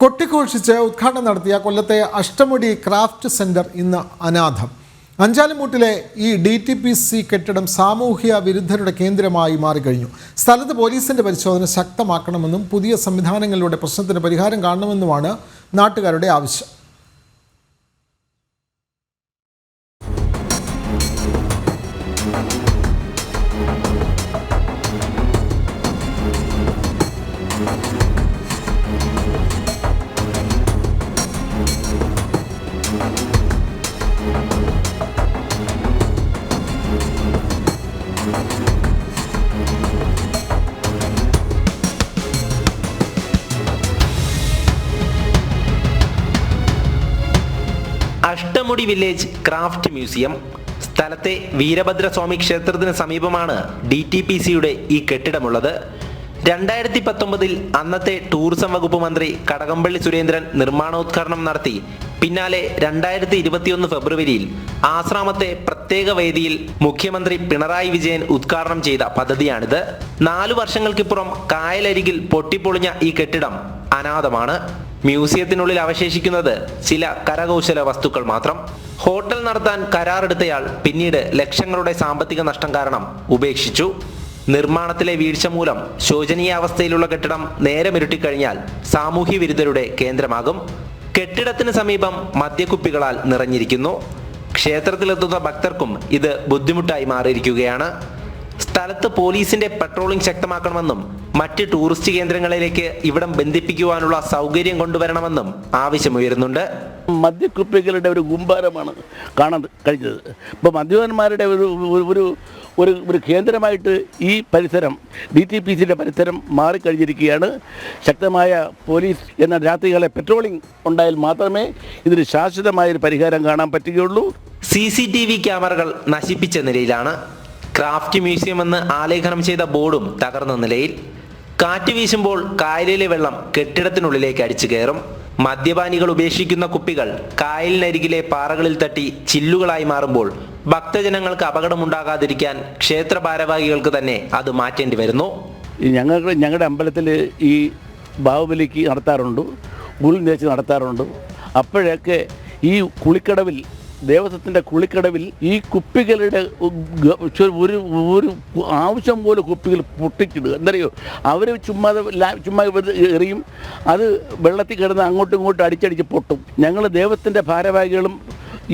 കൊട്ടിഘോഷിച്ച് ഉദ്ഘാടനം നടത്തിയ കൊല്ലത്തെ അഷ്ടമുടി ക്രാഫ്റ്റ് സെന്റർ ഇന്ന് അനാഥം. അഞ്ചാലിമൂട്ടിലെ ഈ DTPC കെട്ടിടം സാമൂഹ്യ വിരുദ്ധരുടെ കേന്ദ്രമായി മാറിക്കഴിഞ്ഞു. സ്ഥലത്ത് പോലീസിന്റെ പരിശോധന ശക്തമാക്കണമെന്നും പുതിയ സംവിധാനങ്ങളിലൂടെ പ്രശ്നത്തിന് പരിഹാരം കാണണമെന്നുമാണ് നാട്ടുകാരുടെ ആവശ്യം. Ashtamudi village craft museum. സ്ഥലത്തെ വീരഭദ്രസ്വാമി ക്ഷേത്രത്തിന് സമീപമാണ് DTPCയുടെ ഈ കെട്ടിടമുള്ളത്. 2019 അന്നത്തെ ടൂറിസം വകുപ്പ് മന്ത്രി കടകംപള്ളി സുരേന്ദ്രൻ നിർമ്മാണോദ്ഘാടനം നടത്തി. പിന്നാലെ 2021 ഫെബ്രുവരിയിൽ ആശ്രാമത്തെ പ്രത്യേക വേദിയിൽ മുഖ്യമന്ത്രി പിണറായി വിജയൻ ഉദ്ഘാടനം ചെയ്ത പദ്ധതിയാണിത്. 4 വർഷങ്ങൾക്കിപ്പുറം കായലരികിൽ പൊട്ടിപ്പൊളിഞ്ഞ ഈ കെട്ടിടം അനാഥമാണ്. മ്യൂസിയത്തിനുള്ളിൽ അവശേഷിക്കുന്നത് ചില കരകൗശല വസ്തുക്കൾ മാത്രം. ഹോട്ടൽ നടത്താൻ കരാറെടുത്തയാൾ പിന്നീട് ലക്ഷങ്ങളുടെ സാമ്പത്തിക നഷ്ടം കാരണം ഉപേക്ഷിച്ചു. നിർമ്മാണത്തിലെ വീഴ്ച മൂലം ശോചനീയാവസ്ഥയിലുള്ള കെട്ടിടം നേരമിരുട്ടിക്കഴിഞ്ഞാൽ സാമൂഹ്യ വിരുദ്ധരുടെ കേന്ദ്രമാകും. കെട്ടിടത്തിന് സമീപം മദ്യക്കുപ്പികളാൽ നിറഞ്ഞിരിക്കുന്നു. ക്ഷേത്രത്തിലെത്തുന്ന ഭക്തർക്കും ഇത് ബുദ്ധിമുട്ടായി മാറിയിരിക്കുകയാണ്. സ്ഥലത്ത് പോലീസിന്റെ പട്രോളിംഗ് ശക്തമാക്കണമെന്നും മറ്റ് ടൂറിസ്റ്റ് കേന്ദ്രങ്ങളിലേക്ക് ഇവിടം ബന്ധിപ്പിക്കുവാനുള്ള സൗകര്യം കൊണ്ടുവരണമെന്നും ആവശ്യമുയരുന്നുണ്ട്. മദ്യക്കുപ്പികളുടെ ഒരു കൂമ്പാരമാണ് കാണാൻ കഴിഞ്ഞത്. ഇപ്പോൾ മദ്യപന്മാരുടെ ഒരു കേന്ദ്രമായിട്ട് ഈ പരിസരം DTPCയുടെ പരിസരം മാറിക്കഴിഞ്ഞിരിക്കുകയാണ്. ശക്തമായ പോലീസ് എന്ന രാത്രികളെ പെട്രോളിംഗ് ഉണ്ടായാൽ മാത്രമേ ഇതിന് ശാശ്വതമായൊരു പരിഹാരം കാണാൻ പറ്റുകയുള്ളൂ. CCTV ക്യാമറകൾ നശിപ്പിച്ച നിലയിലാണ്. ക്രാഫ്റ്റ് മ്യൂസിയം എന്ന് ആലേഖനം ചെയ്ത ബോർഡും തകർന്ന നിലയിൽ. കാറ്റ് വീശുമ്പോൾ കായലിലെ വെള്ളം കെട്ടിടത്തിനുള്ളിലേക്ക് അടിച്ചു കയറും. മദ്യപാനികൾ ഉപേക്ഷിക്കുന്ന കുപ്പികൾ കായലിനരികിലെ പാറകളിൽ തട്ടി ചില്ലുകളായി മാറുമ്പോൾ ഭക്തജനങ്ങൾക്ക് അപകടമുണ്ടാകാതിരിക്കാൻ ക്ഷേത്ര ഭാരവാഹികൾക്ക് തന്നെ അത് മാറ്റേണ്ടി വരുന്നു. ഞങ്ങളുടെ അമ്പലത്തിൽ ഈ ബാഹുബലിക്ക് നടത്താറുണ്ട്, ഉൾനേച്ച് നടത്താറുണ്ട്. അപ്പോഴൊക്കെ ഈ കുളിക്കടവിൽ, ദേവസ്വത്തിൻ്റെ കുളിക്കടവിൽ ഈ കുപ്പികളുടെ ഒരു ആവശ്യം പോലെ കുപ്പികൾ പൊട്ടിച്ചിടുക. എന്തറിയോ, അവർ ചുമ്മാ എറിയും. അത് വെള്ളത്തിൽ കിടന്ന് അങ്ങോട്ടും ഇങ്ങോട്ടും അടിച്ചടിച്ച് പൊട്ടും. ഞങ്ങൾ ദേവത്തിൻ്റെ ഭാരവാഹികളും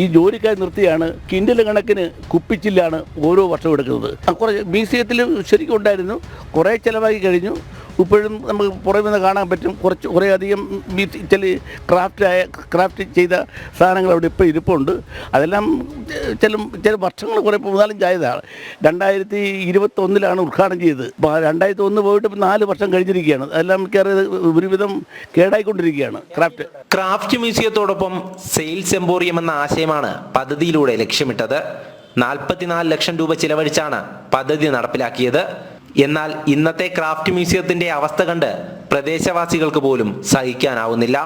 ഈ ജോലിക്കാർ നിർത്തിയാണ് കിൻഡൽ കണക്കിന് കുപ്പിച്ചില്ലാണ് ഓരോ വർഷവും എടുക്കുന്നത്. കുറേ മ്യൂസിയത്തിൽ ശരിക്കും ഉണ്ടായിരുന്നു, കുറേ ചിലവാക്കി കഴിഞ്ഞു. ഇപ്പോഴും നമുക്ക് പുറമെ നിന്ന് കാണാൻ പറ്റും കുറേ അധികം ക്രാഫ്റ്റ് ചെയ്ത സാധനങ്ങൾ അവിടെ ഇപ്പോൾ ഇരിപ്പുണ്ട്. അതെല്ലാം ചില വർഷങ്ങൾ കുറേ 4-5 ആയതാണ്. 2021 ഉദ്ഘാടനം ചെയ്തത്. അപ്പോൾ 2001 പോയിട്ട് 4 വർഷം കഴിഞ്ഞിരിക്കുകയാണ്. അതെല്ലാം മിക്കവാറും ഒരുവിധം കേടായിക്കൊണ്ടിരിക്കുകയാണ്. ക്രാഫ്റ്റ് മ്യൂസിയത്തോടൊപ്പം സെയിൽസ് എംപോറിയം എന്ന ആശയമാണ് പദ്ധതിയിലൂടെ ലക്ഷ്യമിട്ടത്. 44 ലക്ഷം രൂപ ചിലവഴിച്ചാണ് പദ്ധതി നടപ്പിലാക്കിയത്. എന്നാൽ ഇന്നത്തെ ക്രാഫ്റ്റ് മ്യൂസിയത്തിന്റെ അവസ്ഥ കണ്ട് പ്രദേശവാസികൾക്ക് പോലും സഹിക്കാനാവുന്നില്ല.